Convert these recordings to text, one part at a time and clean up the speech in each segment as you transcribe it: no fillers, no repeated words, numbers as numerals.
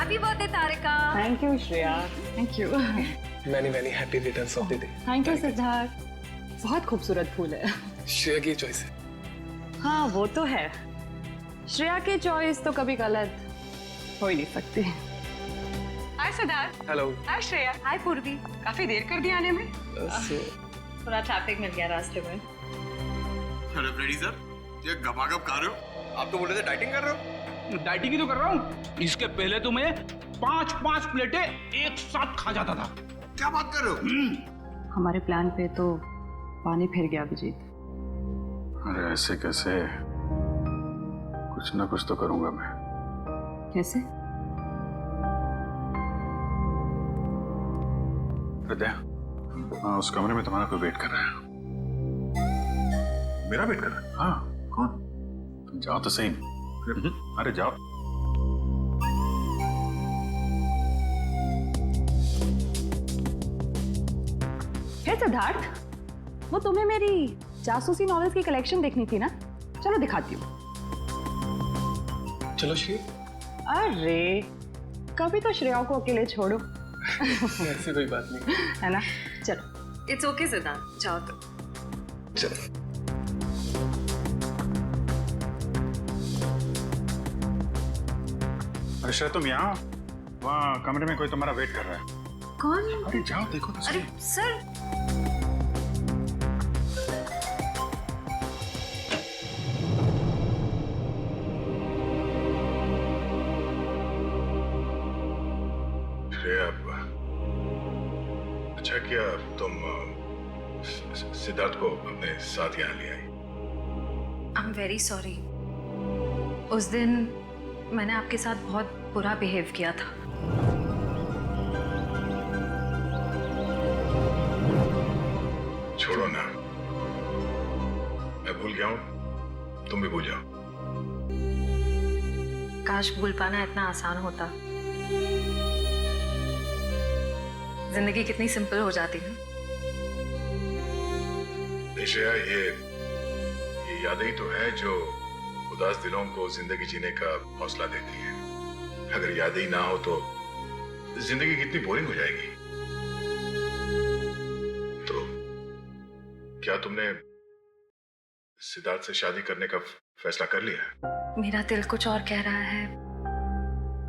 Happy birthday Tarika. Thank you Shreya. Thank you. Many happy returns of the day. Thank you Siddharth. बहुत खूबसूरत फूल है। श्रेया की choice है। हाँ वो तो है, श्रेया की चॉइस तो कभी गलत हो ही नहीं सकती। हाय सिद्धार्थ। हेलो। हाय श्रेया। हाय पूर्वी। काफी देर कर दी आने में। थोड़ा ट्रैफिक मिल गया रास्ते में। अरे फ्रेडी सर, ये गपागप खा रहे हो? आप तो बोले थे डाइटिंग कर रहे हो। डाइटिंग ही तो कर रहा हूँ। इसके पहले तो मैं 5-5 प्लेटें एक साथ खा जाता था। क्या बात कर रहे हो? हमारे प्लान पे तो पानी फिर गया अभिजीत। अरे ऐसे कैसे? कुछ ना कुछ तो करूंगा मैं। कैसे? हृदय, उस कमरे में तुम्हारा कोई वेट कर रहा है। मेरा वेट कर रहा है? हाँ। कौन? तुम जाओ तो सही। अरे जाओ। हे सिद्धार्थ, वो तुम्हें मेरी जासूसी नॉवेल्स की कलेक्शन देखनी थी ना? चलो दिखाती हूँ। चलो श्री। अरे कभी तो श्रेया को अकेले छोड़ो। ऐसी कोई बात नहीं है ना? चलो। इट्स ओके सिद्धार्थ, जाओ तो। चलो। अरे श्रेया तुम यहाँ, वहाँ कमरे में कोई तुम्हारा वेट कर रहा है। कौन? अरे जाओ देखो तो अरे सही। सर, श्रेया, अच्छा किया तुम सिद्धार्थ को अपने साथ यहाँ ले आई। I am very sorry. उस दिन मैंने आपके साथ बहुत बुरा बिहेव किया था। छोड़ो ना, मैं भूल गया हूँ, तुम भी भूल जाओ। काश भूल पाना इतना आसान होता। जिंदगी कितनी सिंपल हो जाती है। श्रेया, ये यादें ही तो है जो उदास दिलों को जिंदगी जीने का हौसला देती है। अगर यादें ही ना हो तो जिंदगी कितनी बोरिंग हो जाएगी। तो क्या तुमने सिद्धार्थ से शादी करने का फैसला कर लिया? मेरा दिल कुछ और कह रहा है,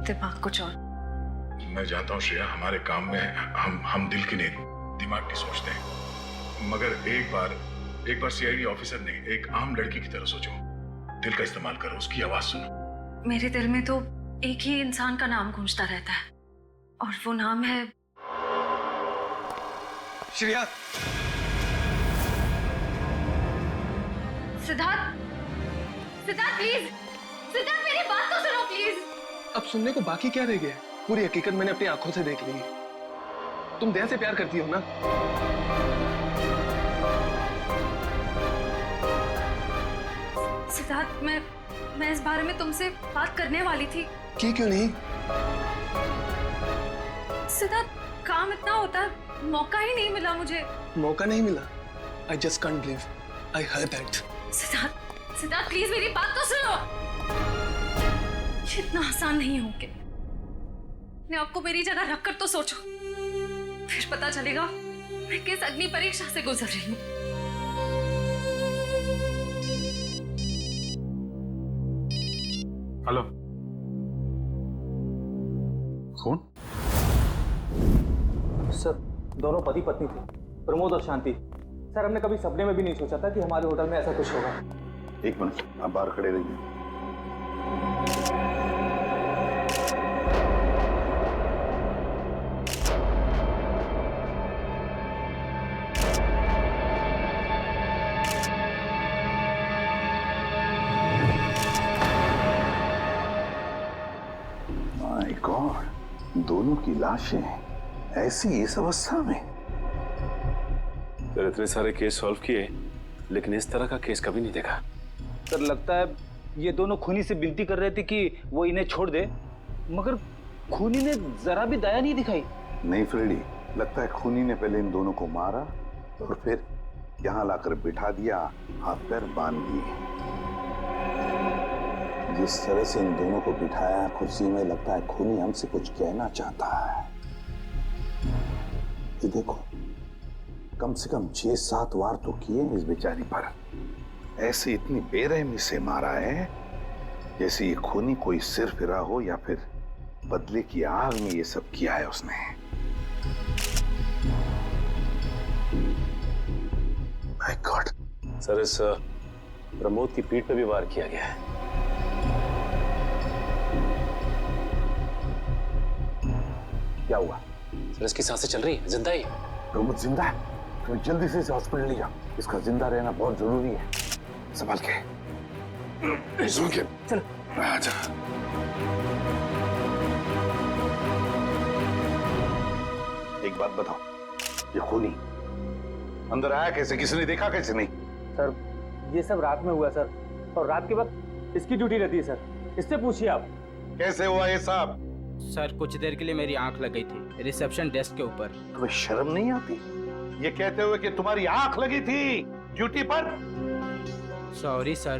दिमाग कुछ और। मैं जानता हूँ श्रेया, हमारे काम में हम दिल की नहीं दिमाग की सोचते हैं। मगर एक बार सीआईडी ऑफिसर ने एक आम लड़की की तरह सोचो। दिल का इस्तेमाल करो, उसकी आवाज सुनो। मेरे दिल में तो एक ही इंसान का नाम गूंजता रहता है, और वो नाम है श्रेया। सिद्धार्थ। सिद्धार्थ प्लीज, सिद्धार्थ मेरी बात तो सुनो प्लीज। अब सुनने को बाकी क्या रह गया? पूरी हकीकत मैंने अपनी आंखों से देख ली है। तुम दया से प्यार करती हो ना? सिद्धार्थ, मैं इस बारे में तुमसे बात करने वाली थी। की क्यों नहीं? सिद्धार्थ, काम इतना होता है, मौका ही नहीं मिला मुझे। मौका नहीं मिला? I just can't believe I heard that. Siddharth please मेरी बात तो सुनो। ये इतना आसान नहीं हो के। मैं आपको मेरी जगह रखकर तो सोचो, फिर पता चलेगा मैं किस अग्नि परीक्षा से गुजर रही हूँ। हेलो, कौन? सर, दोनों पति पत्नी थे, प्रमोद और शांति। सर, हमने कभी सपने में भी नहीं सोचा था कि हमारे होटल में ऐसा कुछ होगा। एक मिनट, आप बाहर खड़े रहिए। माय गॉड, दोनों की लाशें ऐसी इस अवस्था में। सर, इतने सारे केस सॉल्व किए, लेकिन इस तरह का केस कभी नहीं देखा। सर, लगता है ये दोनों खूनी से विनती कर रहे थे कि वो इन्हें छोड़ दे, मगर खूनी ने जरा भी दया नहीं दिखाई। नहीं फ्रेडी, लगता है खूनी ने पहले इन दोनों को मारा और फिर यहाँ लाकर बिठा दिया, हाथ पैर बांध दिए। जिस तरह से इन दोनों को बिठाया कुर्सी में, लगता है खूनी हमसे कुछ कहना चाहता है। ये देखो, कम से कम 6-7 वार तो किए इस बेचारी पर। ऐसे इतनी बेरहमी से मारा है जैसे ये खूनी कोई सिर फिरा हो या फिर बदले की आग में ये सब किया है उसने। My God. सर, इस प्रमोद की पीठ पे भी वार किया गया है। क्या हुआ? सर, इसकी सांसें चल रही है, जिंदा ही है। प्रमोद जिंदा है? तो जल्दी से इसे हॉस्पिटल ले जाओ, इसका जिंदा रहना बहुत जरूरी है। संभाल के चलो। आजा। एक बात बताओ, ये खूनी अंदर आया कैसे? किसी ने देखा कैसे? नहीं सर, ये सब रात में हुआ सर, और रात के वक्त इसकी ड्यूटी रहती है सर, इससे पूछिए आप। कैसे हुआ ये सब? सर, कुछ देर के लिए मेरी आंख लग गई थी रिसेप्शन डेस्क के ऊपर। तुम्हें शर्म नहीं आती ये कहते हुए कि तुम्हारी आंख लगी थी ड्यूटी पर? Sorry sir.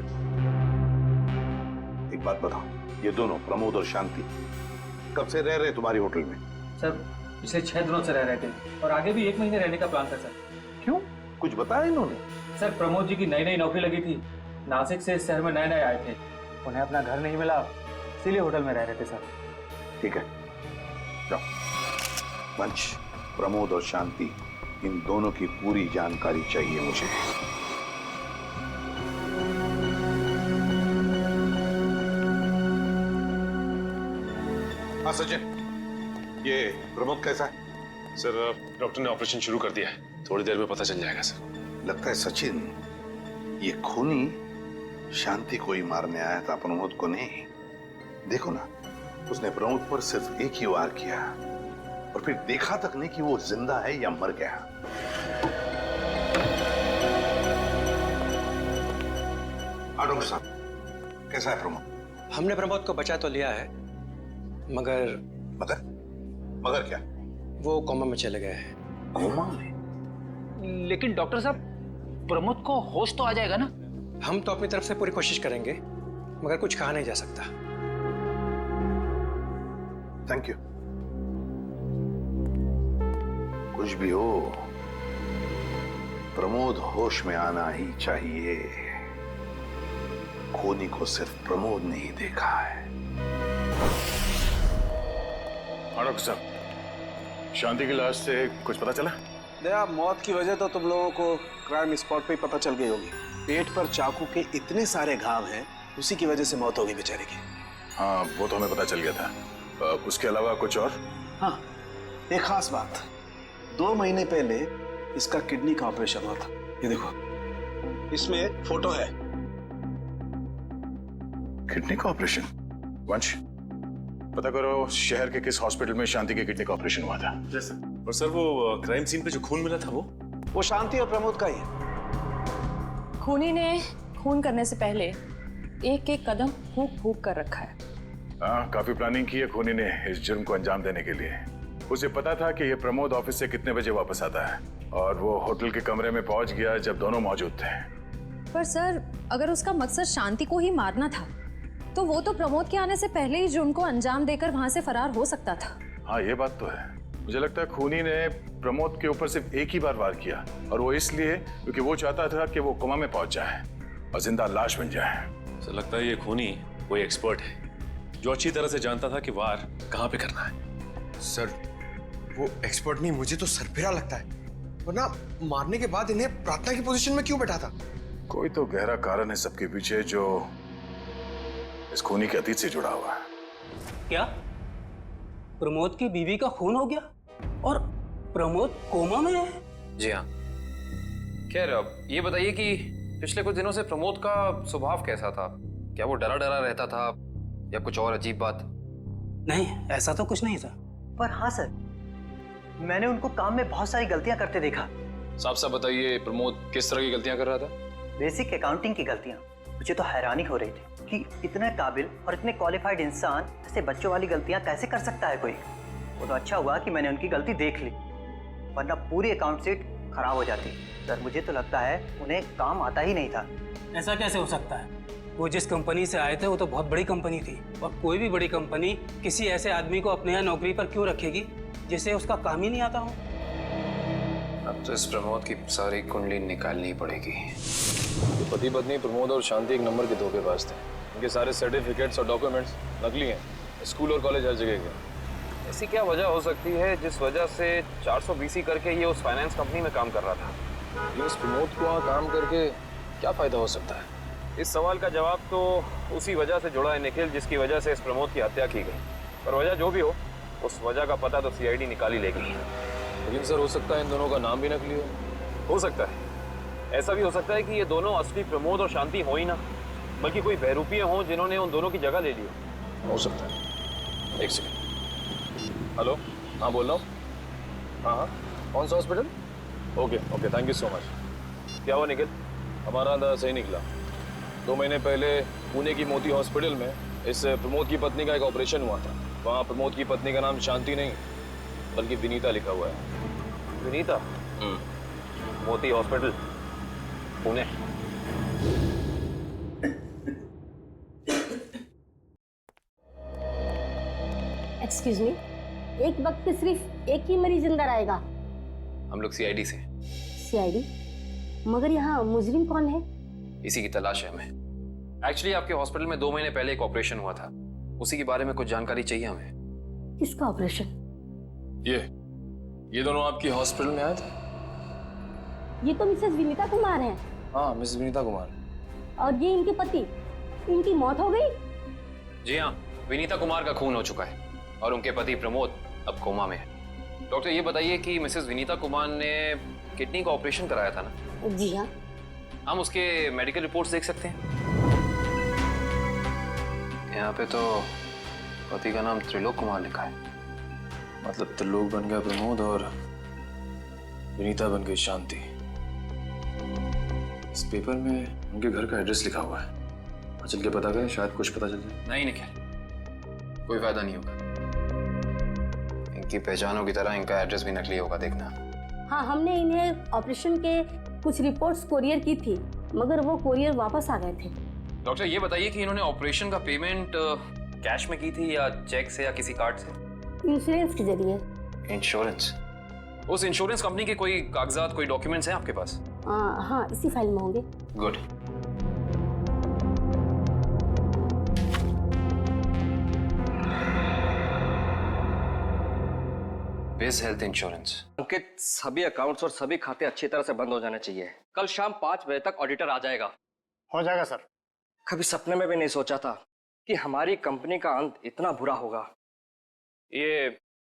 एक बात बताओ, ये दोनों प्रमोद और शांति कब से रह रहे तुम्हारी होटल में? सर, पिछले 6 दिनों से रह रहे थे और आगे भी 1 महीने रहने का प्लान था सर। क्यों, कुछ बताया इन्होंने? सर, प्रमोद जी की नई नौकरी लगी थी, नासिक से इस शहर में नए आए थे, उन्हें अपना घर नहीं मिला, इसीलिए होटल में रह रहे थे सर। ठीक है, जाओ। वंश, प्रमोद और शांति, इन दोनों की पूरी जानकारी चाहिए मुझे। हाँ सचिन, ये प्रमोद कैसा है? सर, डॉक्टर ने ऑपरेशन शुरू कर दिया है, थोड़ी देर में पता चल जाएगा सर। लगता है सचिन, ये खूनी शांति को ही मारने आया था, प्रमोद को नहीं। देखो ना, उसने प्रमोद पर सिर्फ एक ही वार किया और फिर देखा तक नहीं कि वो जिंदा है या मर गया। हाँ डॉक्टर साहब, कैसा है प्रमोद? हमने प्रमोद को बचा तो लिया है, मगर मगर क्या? वो कोमा में चले गए हैं। कोमा में? लेकिन डॉक्टर साहब, प्रमोद को होश तो आ जाएगा ना? हम तो अपनी तरफ से पूरी कोशिश करेंगे, मगर कुछ कहा नहीं जा सकता। Thank you. कुछ भी हो, प्रमोद होश में आना ही चाहिए। खूनी को सिर्फ प्रमोद ने ही देखा है। डॉक्टर साहब, शांति की लाश से कुछ पता चला? दया, मौत की वजह तो तुम लोगों को क्राइम स्पॉट पे ही पता चल गई होगी। पेट पर चाकू के इतने सारे घाव हैं, उसी की वजह से मौत हो गई बेचारे की। हाँ, वो तो हमें पता चल गया था। उसके अलावा कुछ और? हाँ, एक खास बात, 2 महीने पहले इसका किडनी का ऑपरेशन हुआ था। ये देखो, इसमें एक फोटो है। किडनी का ऑपरेशन? वंश, पता करो शहर के किस हॉस्पिटल में शांति के किडनी का ऑपरेशन हुआ था। और सर, वो क्राइम सीन पे जो खून मिला था वो शांति और प्रमोद का ही है। खूनी ने खून करने से पहले एक कदम फूंक कर रखा है। हाँ, काफी प्लानिंग की है खूनी ने इस जुर्म को अंजाम देने के लिए। उसे पता था कि ये प्रमोद ऑफिस से कितने बजे वापस आता है, और वो होटल के कमरे में पहुंच गया जब दोनों मौजूद थे। पर सर, अगर उसका मकसद शांति को ही मारना था, तो वो तो प्रमोद के आने से पहले ही जुर्म को अंजाम देकर वहां से फरार हो सकता था। हाँ, ये बात तो है। मुझे लगता है खूनी ने प्रमोद के ऊपर सिर्फ एक ही बार वार किया, और वो इसलिए क्योंकि वो चाहता था कि वो कोमा में पहुंच जाए और जिंदा लाश बन जाए। सर, लगता है ये खूनी कोई एक्सपर्ट है जो अच्छी तरह से जानता था कि वार कहाँ पे करना है। सर, वो एक्सपर्ट नहीं, मुझे तो सरफिरा लगता है। वरना मारने के बाद इन्हें प्रार्थना की पोजीशन में क्यों बैठा था? कोई तो गहरा कारण है सबके पीछे जो इस खूनी के अतीत से जुड़ा हुआ है। क्या प्रमोद की बीवी का खून हो गया और प्रमोद कोमा में है? जी हाँ। खैर, अब ये बताइए कि पिछले कुछ दिनों से प्रमोद का स्वभाव कैसा था? क्या वो डरा डरा रहता था या कुछ और अजीब बात? नहीं, ऐसा तो कुछ नहीं था। पर हाँ सर, मैंने उनको काम में बहुत सारी गलतियां करते देखा। साफ साफ बताइए, प्रमोद किस तरह की गलतियां कर रहा था? बेसिक अकाउंटिंग की गलतियां। मुझे तो हैरानी हो रही थी कि इतने काबिल और इतने क्वालिफाइड इंसान ऐसे बच्चों वाली गलतियां कैसे कर सकता है कोई। वो तो अच्छा हुआ कि मैंने उनकी गलती देख ली, वरना पूरी अकाउंट शीट खराब हो जाती। सर, मुझे तो लगता है उन्हें काम आता ही नहीं था। ऐसा कैसे हो सकता है? वो जिस कंपनी से आए थे वो तो बहुत बड़ी कंपनी थी, और कोई भी बड़ी कंपनी किसी ऐसे आदमी को अपने यहाँ नौकरी पर क्यों रखेगी जिसे उसका काम ही नहीं आता हो। अब तो इस प्रमोद की सारी कुंडली निकालनी पड़ेगी। तो पति पत्नी प्रमोद और शांति एक नंबर के धोखेबाज थे। उनके सारे सर्टिफिकेट्स और डॉक्यूमेंट्स नकली हैं। स्कूल और कॉलेज हर जगह के। ऐसी क्या वजह हो सकती है जिस वजह से 420 करके ये उस फाइनेंस कंपनी में काम कर रहा था? ये इस प्रमोद को वहाँ काम करके क्या फायदा हो सकता है? इस सवाल का जवाब तो उसी वजह से जुड़ा है निखिल, जिसकी वजह से इस प्रमोद की हत्या की गई। पर वजह जो भी हो, उस वजह का पता तो सीआईडी निकाल ही लेगी। लेकिन सर, हो सकता है इन दोनों का नाम भी नकली हो सकता है। ऐसा भी हो सकता है कि ये दोनों असली प्रमोद और शांति हो ही ना, बल्कि कोई बहरूपिये हों जिन्होंने उन दोनों की जगह ले ली हो सकता है। एक सेकंड। हेलो, हाँ बोल रहा हूँ। हाँ, कौन सा hospital? Okay, thank you so much. क्या हुआ निखिल? हमारा अंदाजा सही निकला। 2 महीने पहले पुणे की मोती हॉस्पिटल में इस प्रमोद की पत्नी का एक ऑपरेशन हुआ था। वहाँ प्रमोद की पत्नी का नाम शांति नहीं बल्कि विनीता लिखा हुआ है। विनीता? मोती हॉस्पिटल, पुणे। एक्सक्यूज मी, एक वक्त पे सिर्फ एक ही मरीज अंदर आएगा? हम लोग सीआईडी से। सीआईडी? मगर यहाँ मुजरिम कौन है? इसी की तलाश है हमें। एक्चुअली आपके हॉस्पिटल में 2 महीने पहले एक ऑपरेशन हुआ था, उसी के बारे में कुछ जानकारी चाहिए हमें। किसका ऑपरेशन? ये दोनों आपकी हॉस्पिटल में आए थे? ये तो मिसेस विनीता कुमार हैं। हाँ, मिसेस विनीता कुमार। और ये इनके पति, इनकी मौत हो गई? जी हाँ, विनीता कुमार का खून हो चुका है और उनके पति प्रमोद अब कोमा में है। डॉक्टर ये बताइए कि मिसेस विनीता कुमार ने किडनी का ऑपरेशन कराया था ना? जी हाँ। हम उसके मेडिकल रिपोर्ट्स देख सकते हैं? यहाँ पे तो पति का नाम त्रिलोक कुमार लिखा है। मतलब त्रिलोक बन गया प्रमोद और विनीता बन गई शांति। इस पेपर में उनके घर का एड्रेस लिखा हुआ है। चल के पता करें, शायद कुछ पता चल जाए। नहीं निखिल, कोई फायदा नहीं होगा। इनकी पहचानों की तरह इनका एड्रेस भी नकली होगा, देखना। हाँ, हमने इन्हें ऑपरेशन के कुछ रिपोर्ट्स कोरियर की थी, मगर वो कोरियर वापस आ गए थे। डॉक्टर ये बताइए कि इन्होंने ऑपरेशन का पेमेंट कैश में की थी या चेक से या किसी कार्ड से? इंश्योरेंस के जरिए। इंश्योरेंस? उस इंश्योरेंस कंपनी के कोई कागजात, कोई डॉक्यूमेंट्स हैं आपके पास? हाँ, इसी फाइल में होंगे। गुड। बिज हेल्थ इंश्योरेंस। अंकित, सभी अकाउंट्स और सभी खाते अच्छी तरह से बंद हो जाने चाहिए। कल शाम 5 बजे तक ऑडिटर आ जाएगा। हो जाएगा सर। कभी सपने में भी नहीं सोचा था कि हमारी कंपनी का अंत इतना बुरा होगा। ये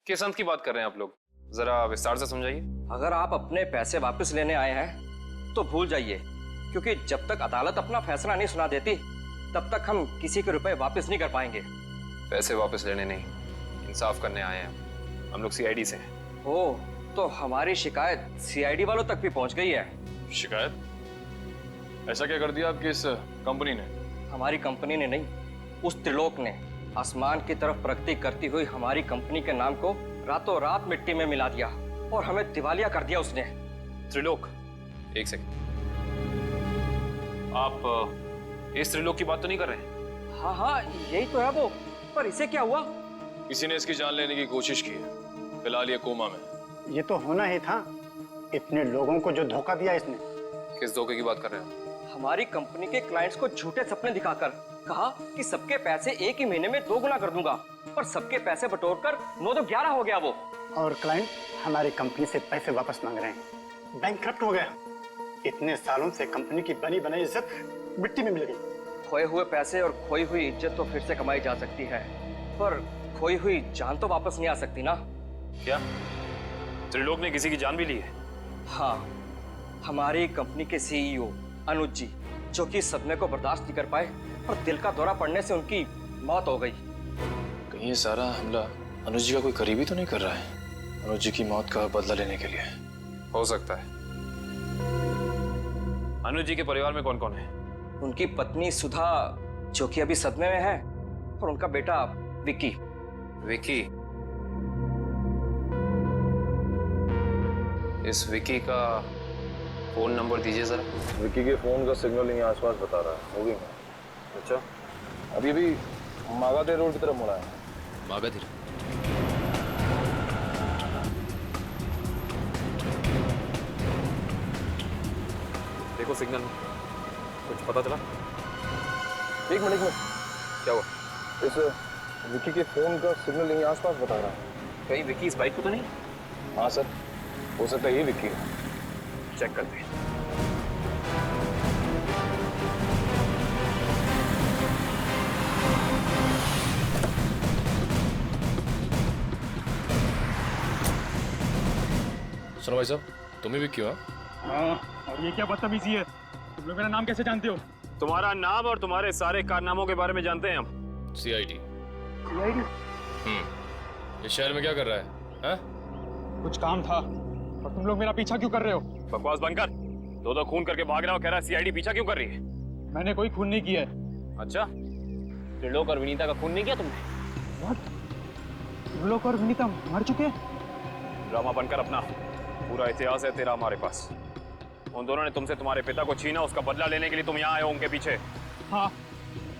किस अंत की बात कर रहे हैं आप लोग? जरा विस्तार से समझाइए। अगर आप अपने पैसे वापस लेने आए हैं तो भूल जाइए, क्योंकि जब तक अदालत अपना फैसला नहीं सुना देती तब तक हम किसी के रुपए वापस नहीं कर पाएंगे। पैसे वापस लेने नहीं, इंसाफ करने आए हैं। हम लोग सीआईडी से हैं। ओह, तो हमारी शिकायत सीआईडी वालों तक भी पहुंच गई है। शिकायत? ऐसा क्या कर दिया आपकी इस कंपनी ने? हमारी कंपनी ने नहीं, उस त्रिलोक ने आसमान की तरफ प्रगति करती हुई हमारी कंपनी के नाम को रातों रात मिट्टी में मिला दिया और हमें दिवालिया कर दिया उसने। त्रिलोक? एक सेकंड, आप इस त्रिलोक की बात तो नहीं कर रहे? हाँ हाँ, यही तो है वो। पर इसे क्या हुआ? किसी ने इसकी जान लेने की कोशिश की है। फिलहाल ये कोमा में। ये तो होना ही था, इतने लोगों को जो धोखा दिया इसने। किस धोखे की बात कर रहे हैं? हमारी कंपनी के क्लाइंट्स को झूठे सपने दिखाकर कहा कि सबके पैसे एक ही महीने में 2 गुना कर दूंगा, पर सबके पैसे बटोरकर 9 तो 11 हो गया वो। और क्लाइंट हमारी कंपनी से पैसे वापस मांग रहे हैं। बैंकक्रप्ट हो गया। इतने सालों से कंपनी की बनी बनाई इज्जत मिट्टी में मिल गई। खोए हुए पैसे और खोई हुई इज्जत तो फिर से कमाई जा सकती है, पर खोई हुई जान तो वापस नहीं आ सकती ना। क्या त्रिलोक ने किसी की जान भी ली है? हाँ, हमारी कंपनी के सीईओ अनुज जी, जो कि सदमे को बर्दाश्त नहीं कर पाए और दिल का दौरा पड़ने से उनकी मौत हो गई। कहीं ये सारा हमला अनुज जी का कोई करीबी तो नहीं कर रहा है? अनुज जी की मौत का बदला लेने के लिए? हो सकता है। अनुज जी के परिवार में कौन कौन है? उनकी पत्नी सुधा, जो कि अभी सदमे में है, और उनका बेटा विक्की। विक्की? इस विक्की का फोन नंबर दीजिए जरा। विक्की के फोन का सिग्नल यहीं आसपास बता रहा है। होगी अच्छा, अभी अभी मागाधीर रोड की तरफ मुड़ा है। मागाधीर? देखो सिग्नल में कुछ पता चला? एक मिनट क्या हुआ? इस विकी के फोन का सिग्नल यहीं आसपास बता रहा है। कहीं विकी इस बाइक को तो नहीं? हाँ सर, हो सकता है ये विकी है। चेक करते हैं। सुनो भाई साहब, तुम ही विकी हो? हाँ, और ये क्या बदतमीजी है? तुम लोग मेरा नाम कैसे जानते हो? तुम्हारा नाम और तुम्हारे सारे कारनामों के बारे में जानते हैं हम। सीआईडी। सीआईडी? इस शहर में क्या कर रहा है? हाँ? कुछ काम था, और तुम लोग मेरा पीछा क्यों कर रहे हो? बकवास बंद कर। दो खून करके भाग रहा हो, कह रहा है सीआईडी पीछा क्यों कर रही है? मैंने कोई खून नहीं किया है। अच्छा, त्रिलोक और विनीता का खून नहीं किया तुमने? त्रिलोक और विनीता मर चुके हैं? ड्रामा बनकर अपना पूरा इतिहास है तेरा हमारे पास। उन दोनों ने तुमसे तुम्हारे पिता को छीना, उसका बदला लेने के लिए तुम यहाँ आए हो उनके पीछे। हाँ,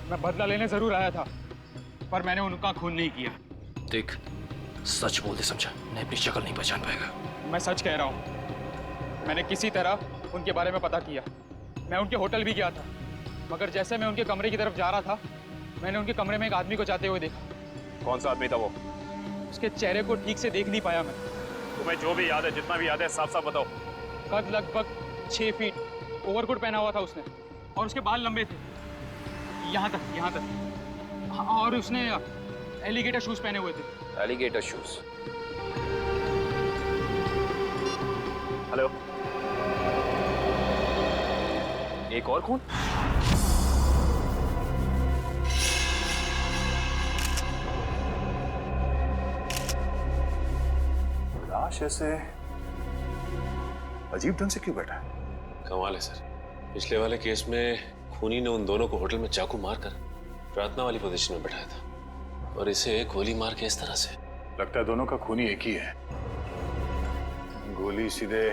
मैं बदला लेने जरूर आया था, पर मैंने उनका खून नहीं किया। देख, सच बोल दे समझा, नहीं अपनी शक्ल नहीं पहचान पाएगा। मैं सच कह रहा हूँ, मैंने किसी तरह उनके बारे में पता किया। मैं उनके होटल भी गया था, मगर जैसे मैं उनके कमरे की तरफ जा रहा था, मैंने उनके कमरे में एक आदमी को जाते हुए देखा। कौन सा आदमी था वो? उसके चेहरे को ठीक से देख नहीं पाया मैं। तुम्हें जो भी याद है, जितना भी याद है, साफ साफ बताओ। कद लगभग 6 फीट, ओवरकोट पहना हुआ था उसने, और उसके बाल लंबे थे, यहाँ तक। हाँ, और उसने एलिगेटर शूज पहने हुए थे। Alligator shoes? हेलो, एक और खून? लाश ऐसे अजीब ढंग से क्यों बैठा है? कमाल है सर, पिछले वाले केस में खूनी ने उन दोनों को होटल में चाकू मारकर प्रार्थना वाली पोजीशन में बैठाया था, और इसे गोली मार के इस तरह से। लगता है दोनों का खूनी एक ही है। गोली सीधे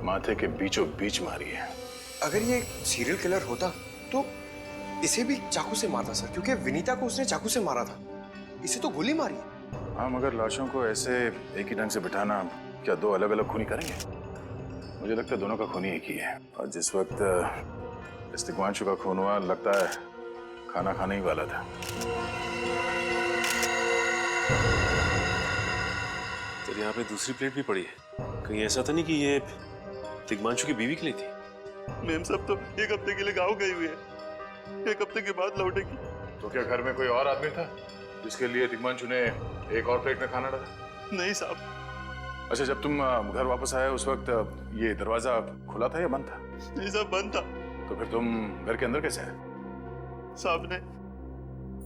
माथे के बीचों बीच मारी है। अगर ये सीरियल किलर होता तो इसे भी चाकू से मारता सर, क्योंकि विनीता को उसने चाकू से मारा था, इसे तो गोली मारी। हाँ, मगर लाशों को ऐसे एक ही ढंग से बिठाना क्या दो अलग अलग खूनी करेंगे? मुझे लगता है दोनों का खूनी एक ही है, और जिस वक्त इस तिग्मांशु का खून हुआ, लगता है खाना खाने ही वाला था। तो यहाँ पे दूसरी प्लेट भी पड़ी है, कहीं ऐसा तो नहीं कि ये तिग्मांशु की बीवी के लिए थी? मैम सब तो एक हफ्ते के लिए गाँव गई हुई है, एक हफ्ते के बाद लौटेगी। तो क्या घर में कोई और आदमी था जिसके लिए तिग्मांशु ने एक और प्लेट में खाना डाला? नहीं साहब। अच्छा, जब तुम घर वापस आए उस वक्त ये दरवाजा खुला था या बंद था? नहीं साहब, बंद था। तो फिर तुम घर के अंदर कैसे आए? साहब ने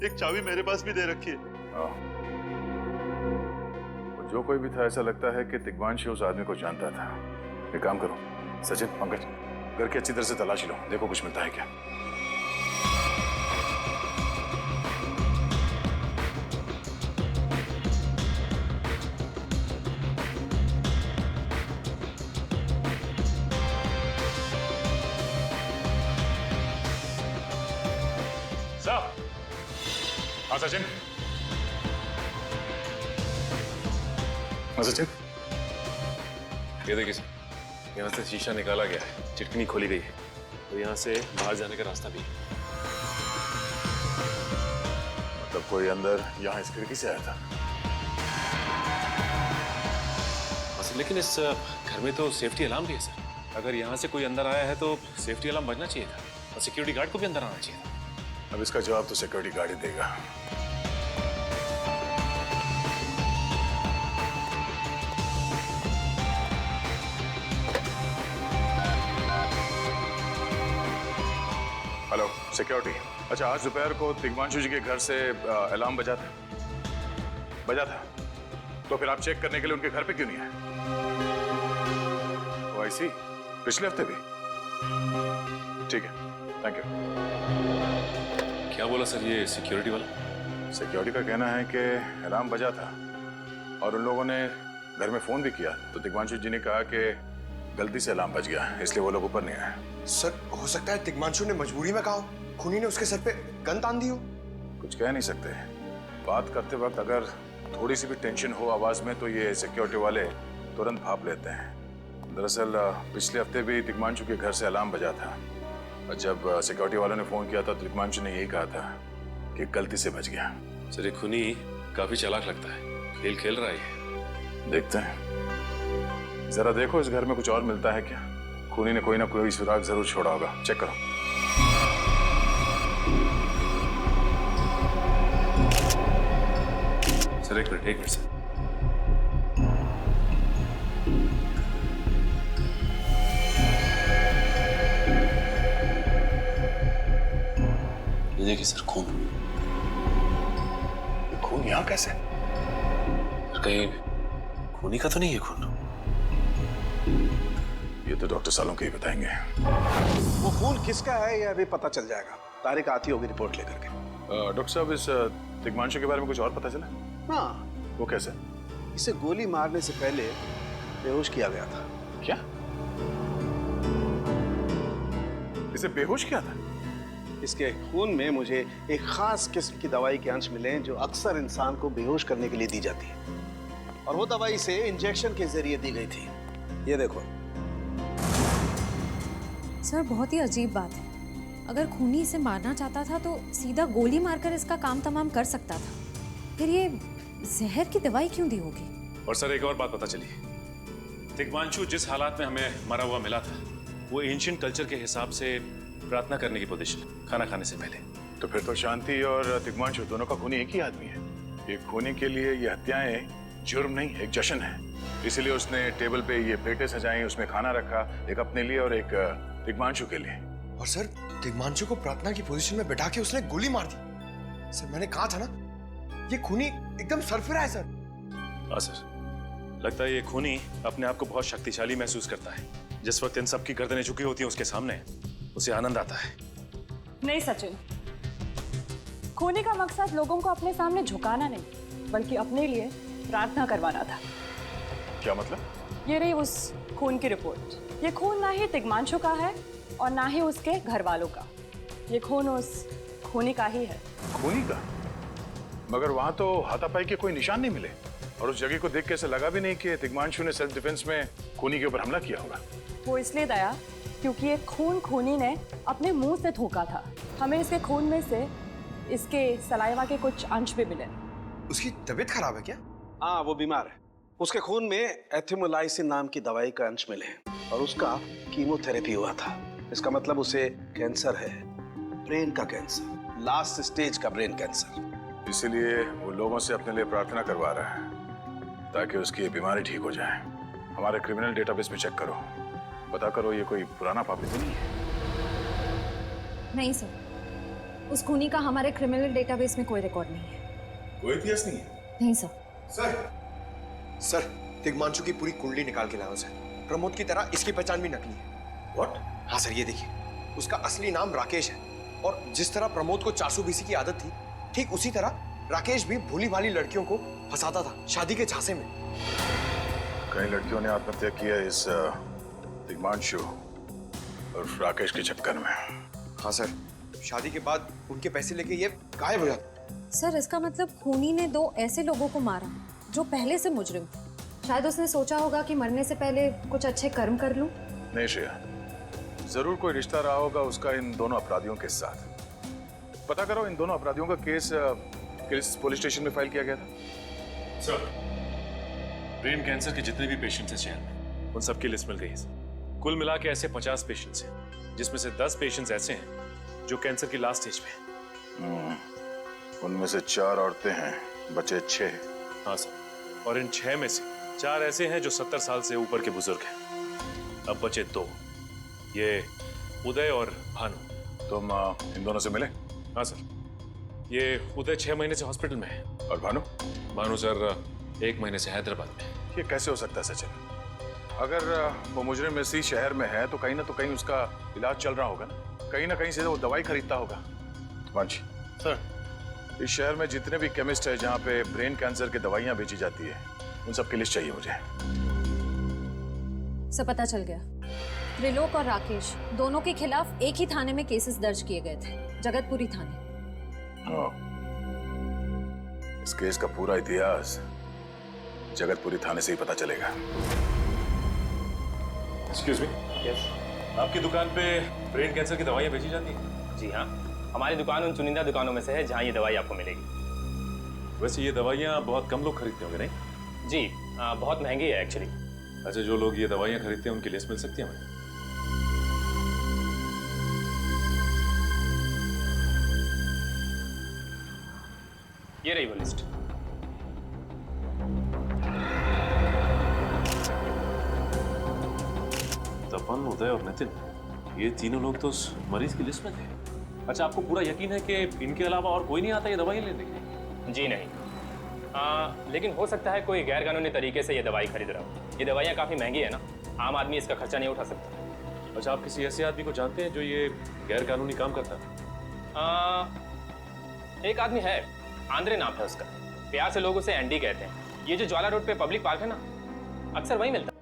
एक चाबी मेरे पास भी दे रखी है। जो कोई भी था, ऐसा लगता है कि तिग्मांशु उस आदमी को जानता था। एक काम करो सचिन, पंकज, घर की अच्छी तरह से तलाशी लो, देखो कुछ मिलता है क्या। हाँ सचिन, सचिन, ये देखिए सर, यहाँ से शीशा निकाला गया है, चिटकनी खोली गई है, तो यहाँ से बाहर जाने का रास्ता भी है। मतलब कोई अंदर यहाँ इस खिड़की से आया था? सर, लेकिन इस घर में तो सेफ्टी अलार्म भी है सर। अगर यहाँ से कोई अंदर आया है तो सेफ्टी अलार्म बजना चाहिए था, और सिक्योरिटी गार्ड को भी अंदर आना चाहिए था। अब इसका जवाब तो सिक्योरिटी गार्ड ही देगा। हेलो सिक्योरिटी, अच्छा आज दोपहर को तिग्मांशु जी के घर से अलार्म बजा था? तो फिर आप चेक करने के लिए उनके घर पे क्यों नहीं आए? ओ आई सी, पिछले हफ्ते भी? ठीक है, थैंक यू। क्या बोला सर ये सिक्योरिटी वाला? सिक्योरिटी का कहना है कि अलार्म बजा था और उन लोगों ने घर में फोन भी किया, तो तिग्मांशु जी ने कहा कि गलती से अलार्म बज गया, इसलिए वो लोग ऊपर नहीं आए। सर, हो सकता है तिग्मांशु ने मजबूरी में कहा। खूनी ने उसके सर पे गन तान दी हो? कुछ कह नहीं सकते। बात करते वक्त अगर थोड़ी सी भी टेंशन हो आवाज में तो ये सिक्योरिटी वाले तुरंत भाप लेते हैं। दरअसल पिछले हफ्ते भी तिग्मांशु के घर से अलार्म बजा था और जब सिक्योरिटी वालों ने फोन किया था तो तिग्मांशु ने यही कहा था कि गलती से बच गया। सर ये खूनी काफी चालाक लगता है, खेल खेल रहा है। देखते हैं, जरा देखो इस घर में कुछ और मिलता है क्या। खूनी ने कोई ना कोई सुराग जरूर छोड़ा होगा, चेक करो। सर एक मिनट सर। ये देखिए सर, खून। खून यहाँ कैसे? कहीं खूनी का तो नहीं है खून? ये तो डॉक्टर सालों के ही बताएंगे। वो खून किसका है ये अभी पता चल जाएगा। तारिक आती होगी रिपोर्ट लेकर के। डॉक्टर साहब, इस तिग्मांशु के बारे में कुछ और पता चला? हाँ। वो कैसे? इसे गोली मारने से पहले बेहोश किया गया था। क्या? इसे बेहोश किया था? इसके खून में मुझे एक खास किस्म की दवाई के अंश मिले हैं जो अक्सर इंसान को बेहोश करने के लिए दी जाती है, और वो दवाई इसे इंजेक्शन के जरिए दी गई थी। ये देखो। सर बहुत ही अजीब बात है। अगर खूनी इसे मारना चाहता था तो सीधा गोली मारकर इसका काम तमाम कर सकता था। फिर ये जहर की दवाई क्यों दी होगी? और सर एक और बात पता चली, तिग्मांशु जिस हालात में हमें मरा हुआ मिला था वो एंशिएंट कल्चर के हिसाब से प्रार्थना करने की पोजीशन, खाना खाने से पहले। तो फिर तो शांति और तिग्मांशु दोनों का खूनी एक ही आदमी है। ये खूनी के लिए ये हत्याएं जुर्म नहीं, एक जश्न है। इसीलिए उसने टेबल पे ये प्लेटें सजाई, उसमें खाना रखा, एक अपने लिए और एक तिग्मांशु के लिए। और सर तिग्मांशु को प्रार्थना की पोजीशन में बैठा के उसने गोली मार दी। सर मैंने कहा था ना, ये खूनी एकदम सरफिरा है सर। हाँ सर, लगता है ये खूनी अपने आप को बहुत शक्तिशाली महसूस करता है। जिस वक्त इन सबकी गर्दनें झुकी होती हैं उसके सामने, उसे आनंद आता है। नहीं सचिन, खूनी का मकसद लोगों को अपने सामने झुकाना नहीं बल्कि अपने लिए प्रार्थना करवाना था। क्या मतलब? ये रही उस खून की रिपोर्ट। ये खून ना ही तिग्मांशु का है और ना ही उसके घर वालों का। ये खून उस खूनी का ही है। खूनी का? मगर वहां तो हाथापाई के कोई निशान नहीं मिले, और उस जगह को देख के ऐसा लगा भी नहीं कि तिग्मांशु ने सेल्फ डिफेंस में खूनी के ऊपर हमला किया होगा। वो इसलिए दया क्योंकि ये खून खूनी ने अपने मुंह से थूका था। हमें इसके खून में से इसके सलाइवा के कुछ अंश भी मिले। उसकी तबीयत खराब है क्या? हाँ, वो बीमार है। उसके खून में एथिमोलाइसिन नाम की दवाई का अंश मिले हैं और उसका कीमोथेरेपी हुआ था। इसका मतलब उसे कैंसर है, ब्रेन का कैंसर, लास्ट स्टेज का ब्रेन कैंसर। इसीलिए वो लोगों से अपने लिए प्रार्थना करवा रहा है ताकि उसकी ये बीमारी ठीक हो जाए। हमारे क्रिमिनल डेटाबेस में चेक करो, पता करो ये कोई पुराना पापी तो नहीं है। नहीं सर, उस खूनी का हमारे क्रिमिनल डेटाबेस में कोई रिकॉर्ड नहीं है। कोई इतिहास नहीं है? नहीं सर। सर तिग्मांशु की पूरी कुंडली निकाल के लाओ सर। प्रमोद की तरह इसकी पहचान भी नकली है। What? हाँ सर, ये देखिए, उसका असली नाम राकेश है और जिस तरह प्रमोद को चासू बीसी की आदत थी, ठीक उसी तरह राकेश भी भूली भाली लड़कियों को फंसाता था शादी के झांसे में। कई लड़कियों ने आत्महत्या किया इस तिग्मांशु और राकेश के चक्कर में। हाँ सर, शादी के बाद उनके पैसे लेके ये गायब हो जाता। सर इसका मतलब खूनी ने 2 ऐसे लोगों को मारा जो पहले से मुजरिम थे। शायद उसने सोचा होगा कि मरने से पहले कुछ अच्छे कर्म कर लूं। नहीं श्रेया, जरूर कोई रिश्ता रहा होगा उसका इन दोनों अपराधियों के साथ। पता करो इन दोनों अपराधियों का केस किस पुलिस स्टेशन में फाइल किया गया था? सर, ब्रेन कैंसर के जितने भी पेशेंट्स हैं शहर में, उन सबकी लिस्ट मिल गई है सर। कुल मिला के ऐसे 50 पेशेंट्स हैं, जिसमें से 10 पेशेंट्स ऐसे हैं जो कैंसर की लास्ट स्टेज पे हैं। उनमें से 4 औरतें हैं, बचे 6। हाँ सर, और इन 6 में से 4 ऐसे हैं जो 70 साल से ऊपर के बुजुर्ग हैं। अब बचे 2, ये उदय और भानु। तुम इन दोनों से मिले? हाँ सर, ये उदय 6 महीने से हॉस्पिटल में है। और भानु? भानु सर 1 महीने से हैदराबाद में। ये कैसे हो सकता है सचिन? अगर वो मुजरिम इसी शहर में है तो कहीं ना उसका इलाज चल रहा होगा ना कहीं से वो दवाई खरीदता होगा। वांची सर, इस शहर में जितने भी केमिस्ट है जहाँ पे ब्रेन कैंसर की दवाइयाँ बेची जाती है, उन सब की लिस्ट चाहिए मुझे। सब पता चल गया। त्रिलोक और राकेश दोनों के खिलाफ एक ही थाने में केसेस दर्ज किए गए थे, जगतपुरी थाने। इस केस का पूरा इतिहास जगतपुरी थाने से ही पता चलेगा। Excuse me. यस। आपकी दुकान पे ब्रेन कैंसर की दवाइयाँ बेची जाती हैं? जी हाँ, हमारी दुकान उन चुनिंदा दुकानों में से है जहाँ ये दवाई आपको मिलेगी। वैसे ये दवाइयाँ बहुत कम लोग खरीदते होंगे नहीं? जी बहुत महंगी है एक्चुअली। अच्छा, जो लोग ये दवाइयाँ खरीदते हैं उनकी लिस्ट मिल सकती है हमें? ये रही वो लिस्ट। तपन, उदय और नितिन, ये तीनों लोग तो उस मरीज की लिस्ट में थे। अच्छा, आपको पूरा यकीन है कि इनके अलावा और कोई नहीं आता ये दवाई लेने के लिए? जी नहीं, लेकिन हो सकता है कोई गैर कानूनी तरीके से ये दवाई खरीद रहा हो। ये दवाइयाँ काफ़ी महंगी है ना, आम आदमी इसका खर्चा नहीं उठा सकता। अच्छा, आप किसी ऐसे आदमी को जानते हैं जो ये गैर कानूनी काम करता है? एक आदमी है, आंद्रे नाम है उसका। प्यार से लोग उसे एंडी कहते हैं। ये जो ज्वाला रोड पे पब्लिक पार्क है ना, अक्सर वही मिलता है।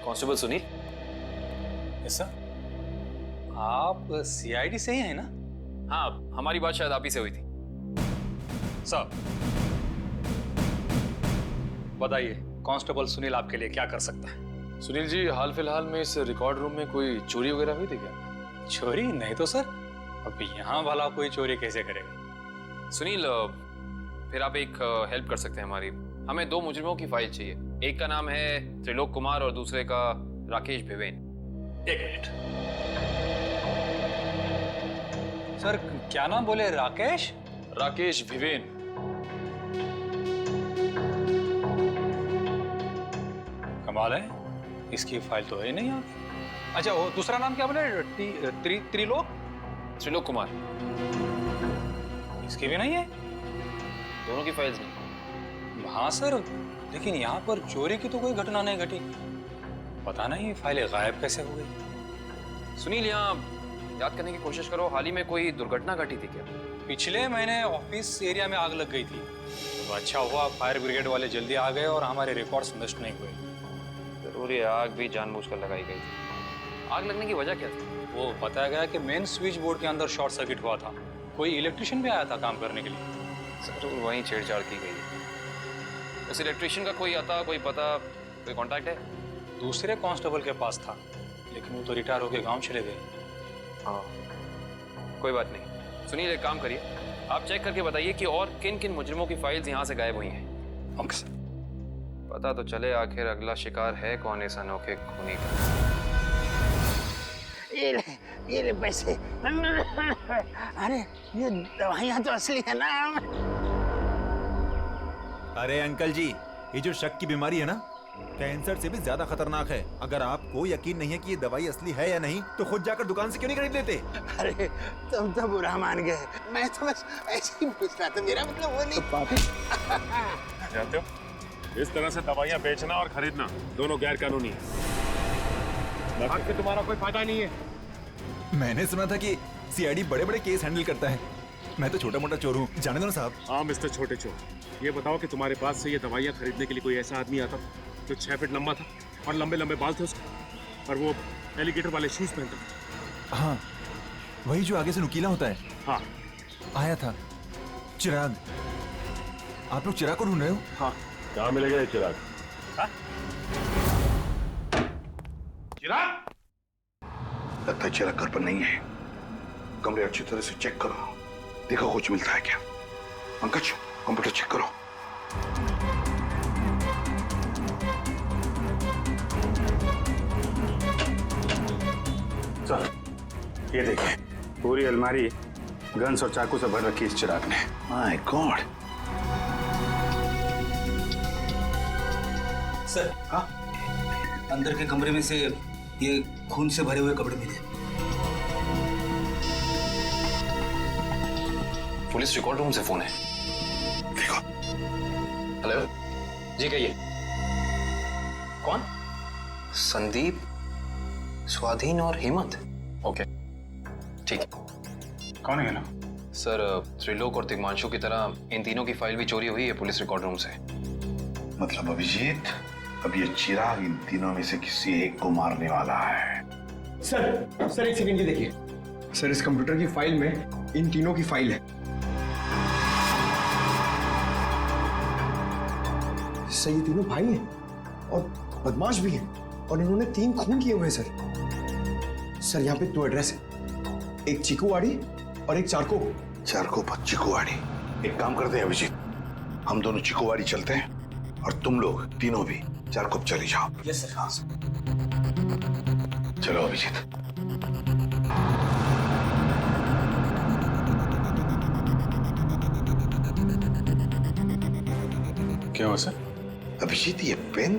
कांस्टेबल सुनील। Yes sir. आप सीआईडी से ही हैं ना? हाँ, हमारी बात शायद आप ही से हुई थी। सर बताइए, कांस्टेबल सुनील आपके लिए क्या कर सकता है? सुनील जी, हाल फिलहाल में इस रिकॉर्ड रूम में कोई चोरी वगैरह हुई थी क्या? चोरी नहीं तो सर, अब यहाँ वाला कोई चोरी कैसे करेगा? सुनील, फिर आप एक हेल्प कर सकते हैं हमारी। हमें 2 मुजरिमों की फाइल चाहिए। एक का नाम है त्रिलोक कुमार और दूसरे का राकेश भिवेन। एक मिनट सर, क्या नाम बोले? राकेश? राकेश भिवेन। कमाल है, इसकी फाइल तो है नहीं यार। अच्छा, वो दूसरा नाम क्या बोले? त्रिलोक? त्रिलोक कुमार। इसकी भी नहीं है? दोनों की फाइल्स नहीं। हाँ सर, लेकिन यहाँ पर चोरी की तो कोई घटना नहीं घटी। पता नहीं फाइलें गायब कैसे हो गई। सुनील, यहाँ याद करने की कोशिश करो, हाल ही में कोई दुर्घटना घटी थी क्या? पिछले महीने ऑफिस एरिया में आग लग गई थी। तो अच्छा हुआ फायर ब्रिगेड वाले जल्दी आ गए और हमारे रिकॉर्ड्स नष्ट नहीं हुए। जरूर ये आग भी जानबूझकर लगाई गई थी। आग लगने की वजह क्या थी? वो बताया गया कि मेन स्विच बोर्ड के अंदर शॉर्ट सर्किट हुआ था। कोई इलेक्ट्रिशियन भी आया था काम करने के लिए। जरूर वहीं छेड़छाड़ की गई है। उस इलेक्ट्रिशियन का कोई आता, कोई पता, कोई कांटेक्ट है? दूसरे कांस्टेबल के पास था, लेकिन वो तो रिटायर होकर गांव चले गए। हाँ, कोई बात नहीं। सुनील, एक काम करिए, आप चेक करके बताइए कि और किन किन मुजरिमों की फाइल्स यहाँ से गायब हुई हैं। Okay sir. पता तो चले आखिर अगला शिकार है कौन इस अनोखे खूनी का। ये ले पैसे। अरे ये दवाइयाँ तो असली है ना। अरे अंकल जी, ये जो शक की बीमारी है ना, कैंसर से भी ज्यादा खतरनाक है। अगर आपको यकीन नहीं है कि ये दवाई असली है या नहीं, तो खुद जाकर दुकान से क्यों नहीं खरीद लेते? अरे तुम तो बुरा मान गए, मैं तो बस ऐसे ही पूछ रहा था, मेरा मतलब वो नहीं। जानते हो, इस तरह से दवाइयाँ बेचना और खरीदना दोनों गैर कानूनी है। बाकी तुम्हारा कोई फायदा नहीं है। मैंने सुना था कि सीआईडी बड़े-बड़े केस हैंडल करता है। मैं तो छोटा-मोटा चोर हूँ, जाने दो ना साहब। हाँ मिस्टर छोटे चोर, ये बताओ कि तुम्हारे पास से ये दवाइयाँ खरीदने के लिए कोई ऐसा आदमी आता जो 6 फीट लंबा था और लंबे लंबे बाल थे उसके, और वो एलिगेटर वाले शूज पहनता था? हाँ, वही जो आगे से नुकीला होता है। हाँ, आया था। चिराग। आप लोग चिराग को ढूंढ रहे हो? हाँ। कहाँ मिलेगा ये चिराग? चिराग? लगता है चिराग घर पर नहीं है। कमरे अच्छी तरह से चेक करो, देखो कुछ मिलता है क्या। पंकज, कंप्यूटर चेक करो। सर, ये देखिए, पूरी अलमारी गन्स और चाकू से भर रखी इस चिराग ने। My God. सर, हाँ, अंदर के कमरे में से ये खून से भरे हुए कपड़े मिले। पुलिस रिकॉर्ड रूम से फोन है। देखो। हेलो जी, कहिए। कौन? संदीप, स्वाधीन और हेमंत। ओके, ठीक है। कौन है ना? सर, त्रिलोक और तिग्मांशु की तरह इन तीनों की फाइल भी चोरी हुई है पुलिस रिकॉर्ड रूम से। मतलब अभिजीत, अब ये चिराग इन तीनों में से किसी एक को मारने वाला है। सर एक सेकंड, ये देखिए, सर इस कंप्यूटर की फाइल में इन तीनों की फाइल है। सर ये तीनों भाई हैं और बदमाश भी हैं और इन्होंने 3 खून किए हुए हैं सर। सर यहाँ पे 2 एड्रेस है, एक चीकूवाड़ी और एक चारको। चारको पर चीकूवाड़ी। एक काम करते हैं अभिजीत, हम दोनों चीकूवाड़ी चलते हैं और तुम लोग तीनों भी चारको चले जाओ। Yes sir. हाँ चलो अभिजीत। क्या हुआ सर? अभिजीत ये पेन,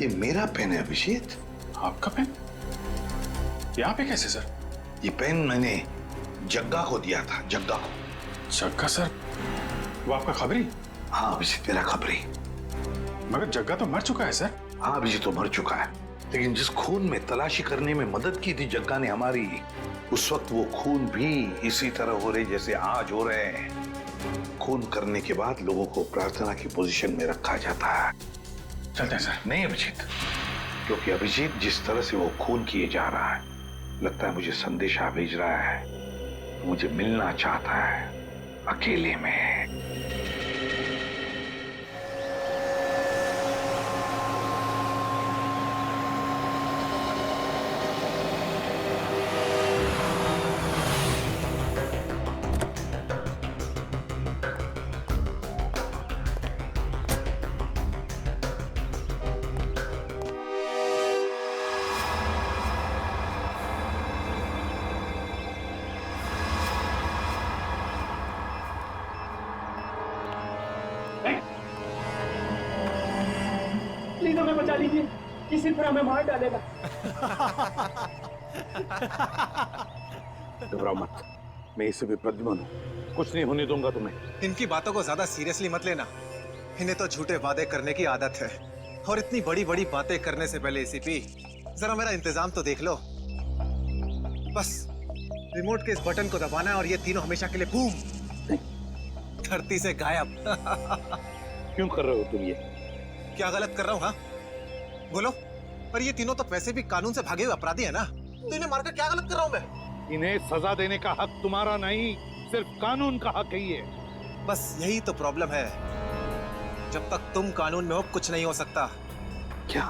ये मेरा पेन है अभिजीत। आपका पेन? यहाँ पे कैसे सर? ये पेन मैंने जग्गा को दिया था, जग्गा को। जग्गा सर? वो आपका खबरी? हाँ अभिजीत मेरा खबरी। मगर जग्गा तो मर चुका है सर। हाँ अभिजीत तो मर चुका है, लेकिन जिस खून में तलाशी करने में मदद की थी जग्गा ने हमारी, उस वक्त वो खून भी इसी तरह हो रहे जैसे आज हो रहे हैं। खून करने के बाद लोगों को प्रार्थना की पोजीशन में रखा जाता है। चलते हैं सर। नहीं अभिजीत, क्योंकि अभिजीत जिस तरह से वो खून किए जा रहा है, लगता है मुझे संदेशा भेज रहा है, मुझे मिलना चाहता है अकेले में। प्लीज हमें बचा लीजिए, किसी तरह हमें मार डालेगा। घबराओ मत, मैं इससे भी प्रद्युम्न हूं, कुछ नहीं होने दूंगा तुम्हें। इनकी बातों को ज्यादा सीरियसली मत लेना, इन्हें तो झूठे वादे करने की आदत है, और इतनी बड़ी बड़ी बातें करने से पहले एसीपी जरा मेरा इंतजाम तो देख लो। बस रिमोट के इस बटन को दबाना है और ये तीनों हमेशा के लिए बूम धरती से गायब। क्यों कर रहे हो तुम ये? क्या गलत कर रहा हूँ? हाँ बोलो। पर ये तीनों तो वैसे भी कानून से भागे हुए अपराधी है ना, तो इन्हें मारकर क्या गलत कर रहा हूँ मैं? इन्हें सजा देने का हक तुम्हारा नहीं, सिर्फ कानून का हक ही है। बस यही तो प्रॉब्लम है, जब तक तुम कानून में हो कुछ नहीं हो सकता। क्या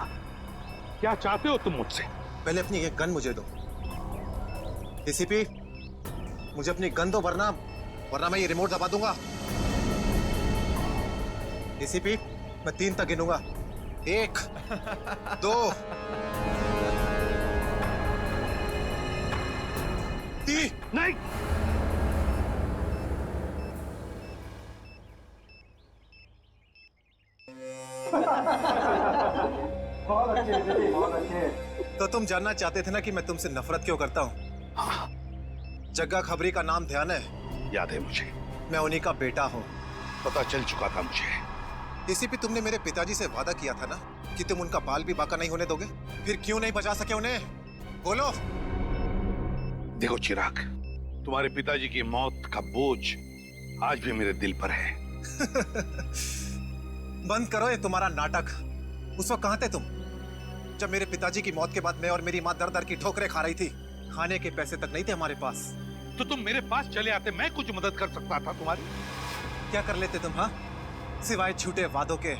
क्या चाहते हो तुम मुझसे? पहले अपनी ये गन मुझे दो। एसीपी मुझे अपनी गन दो, वरना मैं ये रिमोट दबा दूंगा। एसीपी मैं 3 तक गिनूंगा, 1 2 3। नहीं बहुत अच्छे, बहुत अच्छे। तो तुम जानना चाहते थे ना कि मैं तुमसे नफरत क्यों करता हूँ? हाँ। जग्गा खबरी का नाम ध्यान है? याद है मुझे। मैं उन्हीं का बेटा हूँ। पता चल चुका था मुझे। एसीपी तुमने मेरे पिताजी से वादा किया था ना कि तुम उनका बाल भी बाका नहीं होने दोगे, फिर क्यों नहीं बचा सके उन्हें? बोलो। देखो चिराग, तुम्हारे पिताजी की मौत का बोझ आज भी मेरे दिल पर है। बंद करो ये तुम्हारा नाटक। उस वक्त कहाँ थे तुम जब मेरे पिताजी की मौत के बाद मैं और मेरी माँ दर दर की ठोकरें खा रही थी? खाने के पैसे तक नहीं थे हमारे पास। तो तुम मेरे पास चले आते, मैं कुछ मदद कर सकता था तुम्हारी। क्या कर लेते तुम? हाँ, सिवाय झूठे वादों के।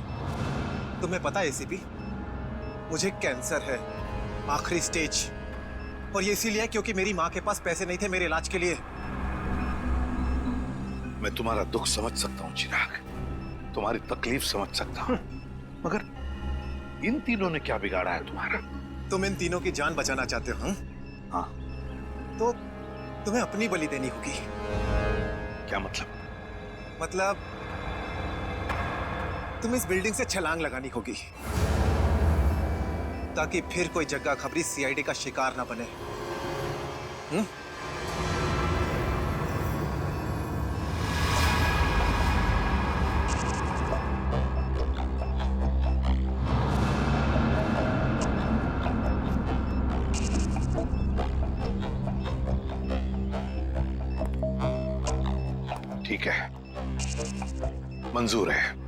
तुम्हें पता है एसीपी, मुझे कैंसर है, आखिरी स्टेज, और ये इसीलिए क्योंकि मेरी माँ के पास पैसे नहीं थे मेरे इलाज के लिए। मैं तुम्हारा दुख समझ सकता हूँ चिराग, तुम्हारी तकलीफ समझ सकता हूँ, मगर इन तीनों ने क्या बिगाड़ा है तुम्हारा? तुम इन तीनों की जान बचाना चाहते हो? हाँ। तो तुम्हें अपनी बलि देनी होगी। क्या मतलब? मतलब तुम्हें इस बिल्डिंग से छलांग लगानी होगी, ताकि फिर कोई जग्गा खबरी सीआईडी का शिकार ना बने। ठीक है, मंजूर है।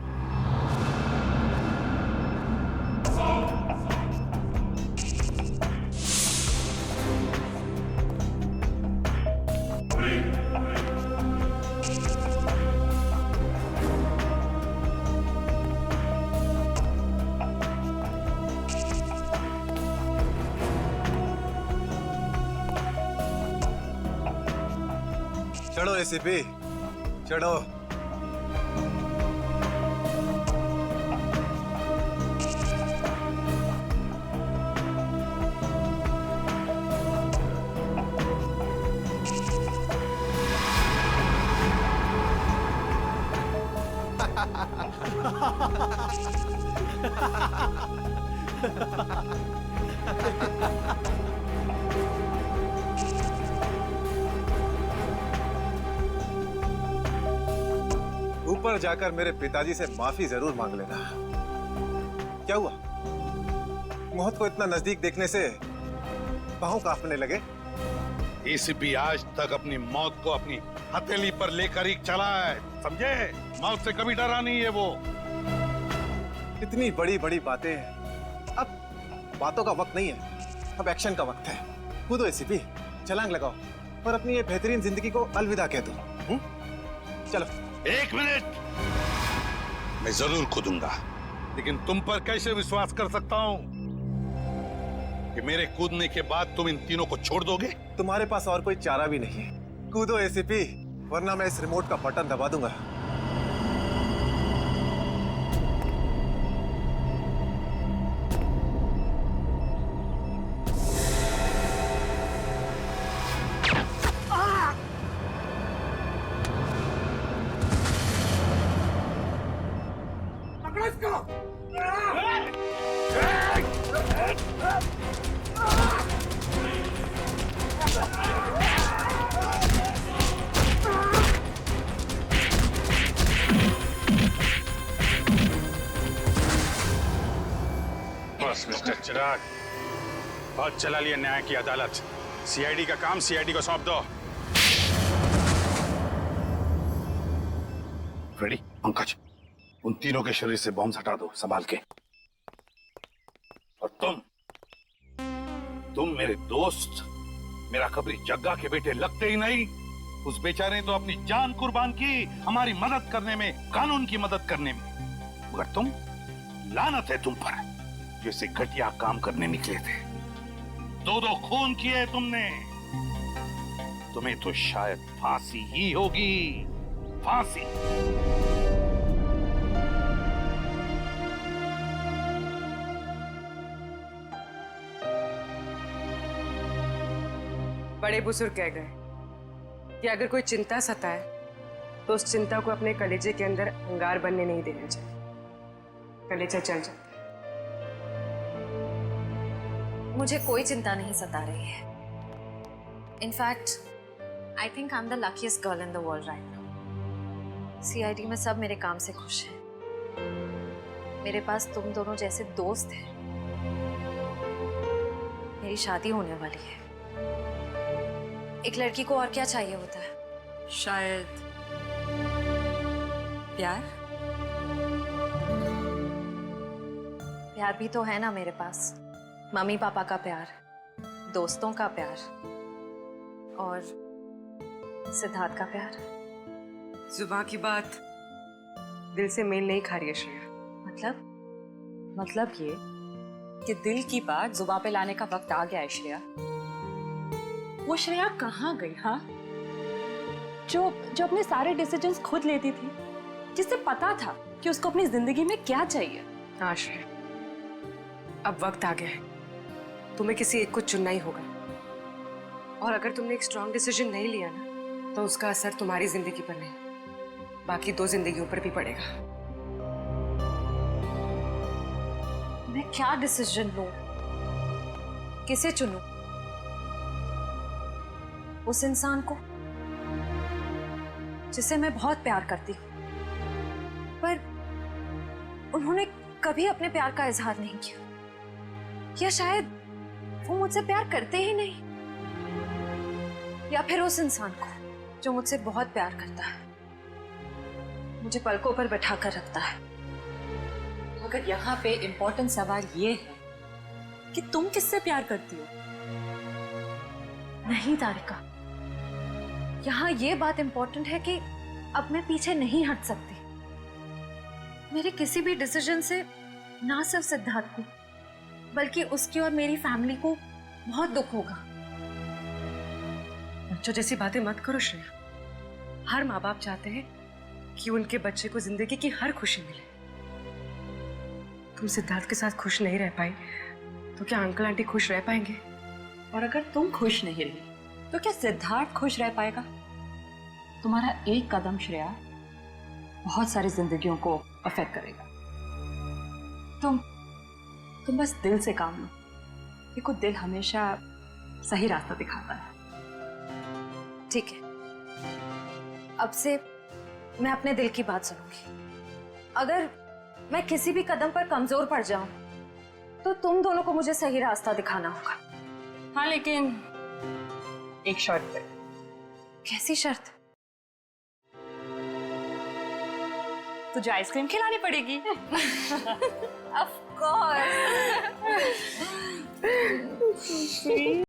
चढ़ो एसीपी, चढ़ो। ऊपर जाकर मेरे पिताजी से माफी जरूर मांग लेना। क्या हुआ? मौत को इतना नजदीक देखने से पांव कांपने लगे? एसीपी आज तक अपनी मौत को अपनी हथेली पर लेकर ही चला है, समझे? मौत से कभी डरा नहीं है वो। इतनी बड़ी बड़ी बातें, अब बातों का वक्त नहीं है, अब एक्शन का वक्त है। कूदो एसीपी, छलांग लगाओ और अपनी ये बेहतरीन जिंदगी को अलविदा कह दो। चलो। 1 मिनट, मैं जरूर कूदूंगा, लेकिन तुम पर कैसे विश्वास कर सकता हूं कि मेरे कूदने के बाद तुम इन तीनों को छोड़ दोगे? तुम्हारे पास और कोई चारा भी नहीं है। कूदो एसीपी, वरना मैं इस रिमोट का बटन दबा दूंगा। बस मिस्टर चिराग, बहुत चला लिया न्याय की अदालत। सीआईडी का काम सीआईडी को सौंप दो। रेडी? पंकज, उन तीनों के शरीर से बॉम्ब हटा दो, संभाल के। और तुम मेरे दोस्त, मेरा कबरी जग्गा के बेटे लगते ही नहीं। उस बेचारे ने तो अपनी जान कुर्बान की हमारी मदद करने में, कानून की मदद करने में, मगर तुम, लानत है तुम पर, जैसे घटिया काम करने निकले थे। 2 खून किए तुमने। तुम्हें तो शायद फांसी ही होगी, फांसी। बड़े बुजुर्ग कह गए कि अगर कोई चिंता सताए तो उस चिंता को अपने कलेजे के अंदर अंगार बनने नहीं देना चाहिए। कलेजा चल जाता है। मुझे कोई चिंता नहीं सता रही है। In fact I think I am the luckiest girl in the world right now. CID में सब मेरे काम से खुश हैं। मेरे पास तुम दोनों जैसे दोस्त हैं। मेरी शादी होने वाली है। एक लड़की को और क्या चाहिए होता है? शायद प्यार। प्यार भी तो है ना मेरे पास। मम्मी पापा का प्यार, दोस्तों का प्यार और सिद्धार्थ का प्यार। जुबान की बात दिल से मेल नहीं खा रही है श्रेया। मतलब ये कि दिल की बात जुबान पे लाने का वक्त आ गया है श्रेया। वो श्रेया कहाँ गई? हाँ, जो अपने सारे डिसीजंस खुद लेती थी, जिससे पता था कि उसको अपनी जिंदगी में क्या चाहिए। हाँ श्रेया, अब वक्त आ गया है। तुम्हें किसी एक को चुनना ही होगा, और अगर तुमने एक स्ट्रॉन्ग डिसीजन नहीं लिया ना, तो उसका असर तुम्हारी जिंदगी पर नहीं, बाकी 2 जिंदगियों पर भी पड़ेगा। मैं क्या डिसीजन लूं? किसे चुनूं? उस इंसान को जिसे मैं बहुत प्यार करती हूं, पर उन्होंने कभी अपने प्यार का इजहार नहीं किया, या शायद वो मुझसे प्यार करते ही नहीं, या फिर उस इंसान को जो मुझसे बहुत प्यार करता है, मुझे पलकों पर बैठा कर रखता है। मगर यहाँ पे इम्पोर्टेंट सवाल ये है कि तुम किससे प्यार करती हो? नहीं तारिका, यहाँ ये बात इम्पोर्टेंट है कि अब मैं पीछे नहीं हट सकती। मेरे किसी भी डिसीजन से ना सिर्फ सिद्धार्थ को, बल्कि उसकी और मेरी फैमिली को बहुत दुख होगा। बच्चों जैसी बातें मत करो श्रेया। हर माँ बाप चाहते हैं कि उनके बच्चे को जिंदगी की हर खुशी मिले। तुम सिद्धार्थ के साथ खुश नहीं रह पाई तो क्या अंकल आंटी खुश रह पाएंगे? और अगर तुम खुश नहीं रही तो क्या सिद्धार्थ खुश रह पाएगा? तुम्हारा एक कदम श्रेया बहुत सारी जिंदगियों को अफेक्ट करेगा। तुम बस दिल से काम लो। देखो, दिल हमेशा सही रास्ता दिखाता है। ठीक है, अब से मैं अपने दिल की बात सुनूंगी। अगर मैं किसी भी कदम पर कमजोर पड़ जाऊं तो तुम दोनों को मुझे सही रास्ता दिखाना होगा। हाँ, लेकिन एक शर्त पे। कैसी शर्त? तुझे आइसक्रीम खिलानी पड़ेगी। Of course.